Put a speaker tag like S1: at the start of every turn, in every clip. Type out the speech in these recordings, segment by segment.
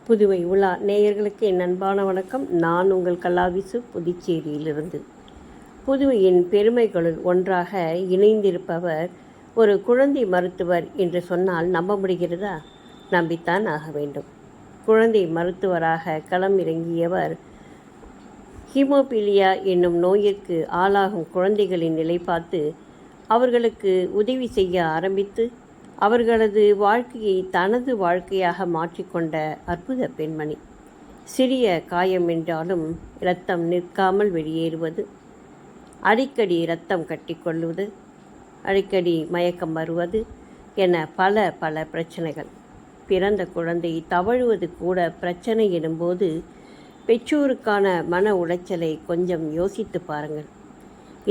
S1: புதுவை உலா நேயர்களுக்கு என் அன்பான வணக்கம். நான் உங்கள் கலாவிசு, புதுச்சேரியிலிருந்து. புதுவையின் பெருமைகளுள் ஒன்றாக இணைந்திருப்பவர் ஒரு குழந்தை மருத்துவர் என்று சொன்னால் நம்ப முடிகிறதா? நம்பித்தான் ஆக வேண்டும். குழந்தை மருத்துவராக களம் இறங்கியவர் ஹீமோபீலியா என்னும் நோயிற்கு ஆளாகும் குழந்தைகளின் நிலை பார்த்து அவர்களுக்கு உதவி செய்ய ஆரம்பித்து அவர்களது வாழ்க்கையை தனது வாழ்க்கையாக மாற்றிக்கொண்ட அற்புத பெண்மணி. சிறிய காயம் என்றாலும் இரத்தம் நிற்காமல் வெளியேறுவது, அடிக்கடி இரத்தம் கட்டிக்கொள்வது, அடிக்கடி மயக்கம் வருவது என பல பிரச்சனைகள். பிறந்த குழந்தை தவழுவது கூட பிரச்சனை எனும்போது பெற்றோருக்கான மன உளைச்சலை கொஞ்சம் யோசித்து பாருங்கள்.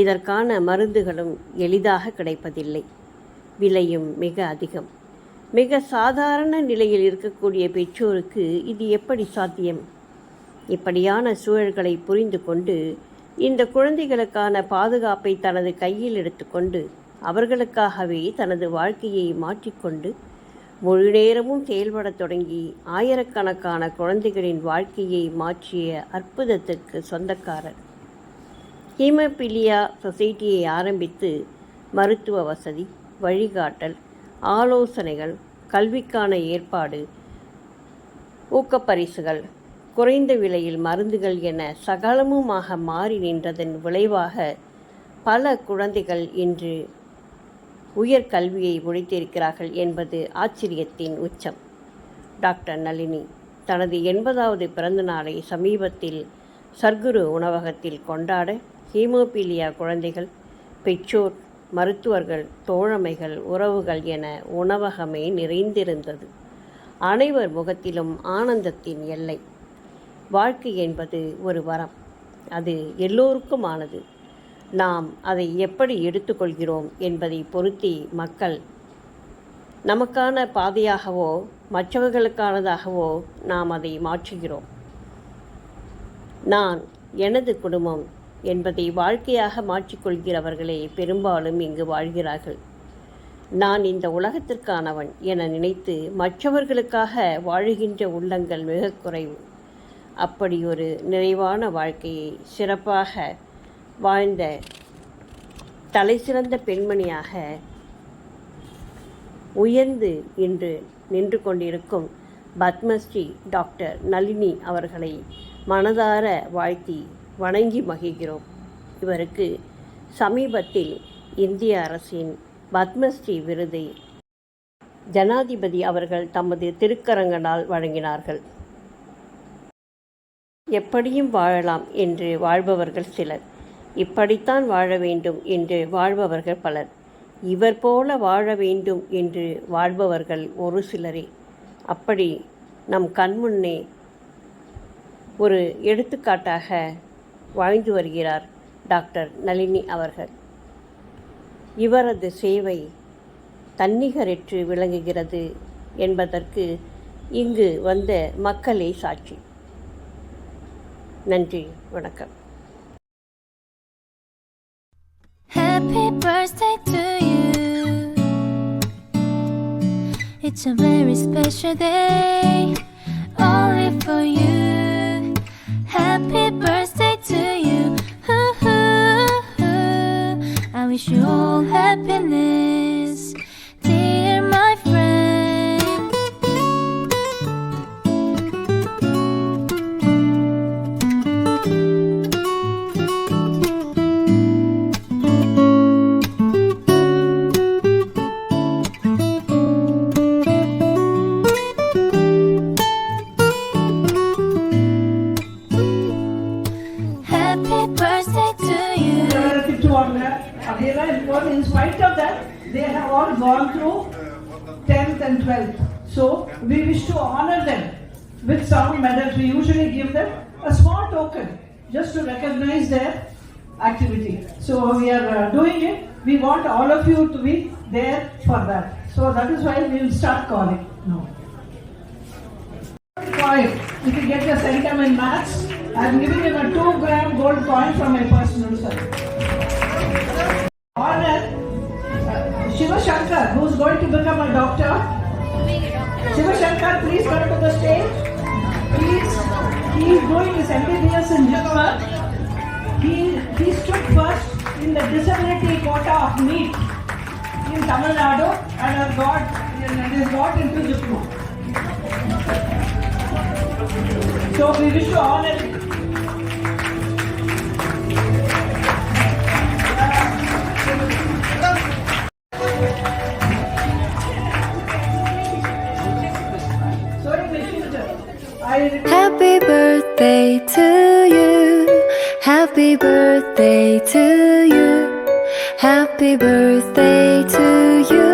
S1: இதற்கான மருந்துகளும் எளிதாக கிடைப்பதில்லை, விலையும் மிக அதிகம். மிக சாதாரண நிலையில் இருக்கக்கூடிய பெற்றோருக்கு இது எப்படி சாத்தியம்? இப்படியான சூழல்களை புரிந்து கொண்டு இந்த குழந்தைகளுக்கான பாதுகாப்பை தனது கையில் எடுத்துக்கொண்டு அவர்களுக்காகவே தனது வாழ்க்கையை மாற்றிக்கொண்டு முழு நேரமும் செயல்படத் தொடங்கி ஆயிரக்கணக்கான குழந்தைகளின் வாழ்க்கையை மாற்றிய அற்புதத்துக்கு சொந்தக்காரர். ஹீமோபீலியா சொசைட்டியை ஆரம்பித்து மருத்துவ வசதி, வழிகாட்டல், ஆலோசனைகள், கல்விக்கான ஏற்பாடு, ஊக்கப்பரிசுகள், குறைந்த விலையில் மருந்துகள் என சகலமுமாக மாறி நின்றதன் விளைவாக பல குழந்தைகள் இன்று உயர்கல்வியை முடித்திருக்கிறார்கள் என்பது ஆச்சரியத்தின் உச்சம். டாக்டர் நளினி தனது 80வது பிறந்த நாளை சமீபத்தில் சர்க்குரு உணவகத்தில் கொண்டாட ஹீமோபீலியா குழந்தைகள், பெற்றோர், மருத்துவர்கள், தோழமைகள், உறவுகள் என உணவகமே நிறைந்திருந்தது. அனைவர் முகத்திலும் ஆனந்தத்தின் எல்லை. வாழ்க்கை என்பது ஒரு வரம், அது எல்லோருக்குமானது. நாம் அதை எப்படி எடுத்துக்கொள்கிறோம் என்பதை பொறுத்தே மக்கள் நமக்கான பாதையாகவோ மற்றவர்களுக்கானதாகவோ நாம் அதை மாற்றுகிறோம். நான், எனது குடும்பம் என்பதை வாழ்க்கையாக மாற்றிக்கொள்கிறவர்களே பெரும்பாலும் இங்கு வாழ்கிறார்கள். நான் இந்த உலகத்திற்கானவன் என நினைத்து மற்றவர்களுக்காக வாழுகின்ற உள்ளங்கள் மிக குறைவு. அப்படி ஒரு நிறைவான வாழ்க்கையை சிறப்பாக வாழ்ந்த தலைசிறந்த பெண்மணியாக உயர்ந்து இன்று நின்று கொண்டிருக்கும் பத்மஸ்ரீ டாக்டர் நளினி அவர்களை மனதார வாழ்த்தி வணங்கி மகிழ்கிறோம். இவருக்கு சமீபத்தில் இந்திய அரசின் பத்மஸ்ரீ விருதை ஜனாதிபதி அவர்கள் தமது திருக்கரங்களால் வழங்கினார்கள். எப்படியும் வாழலாம் என்று வாழ்பவர்கள் சிலர், இப்படித்தான் வாழ வேண்டும் என்று வாழ்பவர்கள் பலர், இவர் போல வாழ வேண்டும் என்று வாழ்பவர்கள் ஒரு சிலரே. அப்படி நம் கண்முன்னே ஒரு எடுத்துக்காட்டாக வாழ்ந்து வருகிறார் டாக்டர் நளினி அவர்கள். இவரது சேவை தன்னிகரற்று விளங்குகிறது என்பதற்கு இங்கு வந்த மக்களே சாட்சி. நன்றி, வணக்கம்.
S2: Happy birthday to you. It's a very special day, only for you. Happy birthday to you. I wish you all happiness, dear my friend.
S3: In spite of that, they have all gone through 10th and 12th. So we wish to honor them with some medals. We usually give them a small token just to recognize their activity. So we are doing it. We want all of you to be there for that. So that is why we will start calling now. 5. If you get the centum in maths, I am giving him a 2-gram gold coin from my personal side. Honor Shiva Shankar, who is going to become a doctor. Shiva Shankar, please come to the stage. He is doing his MBBS in Jipmer. He stood first in the disability quota of NEET in Tamil Nadu and has got into Jipmer. So we wish to honor him. Sorry,
S2: Happy birthday to you. Happy birthday to you. Happy birthday to you.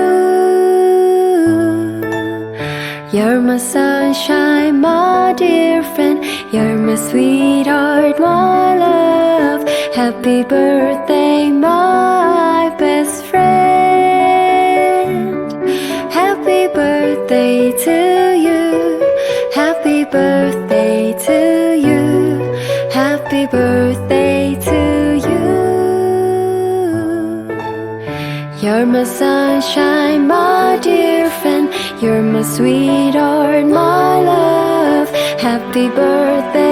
S2: You're my sunshine, my dear friend. You're my sweetheart, my love. Happy birthday, my best friend. Happy birthday to you. Happy birthday to you. Happy birthday to you. You're my sunshine, my dear friend. You're my sweetheart, my love. Happy birthday.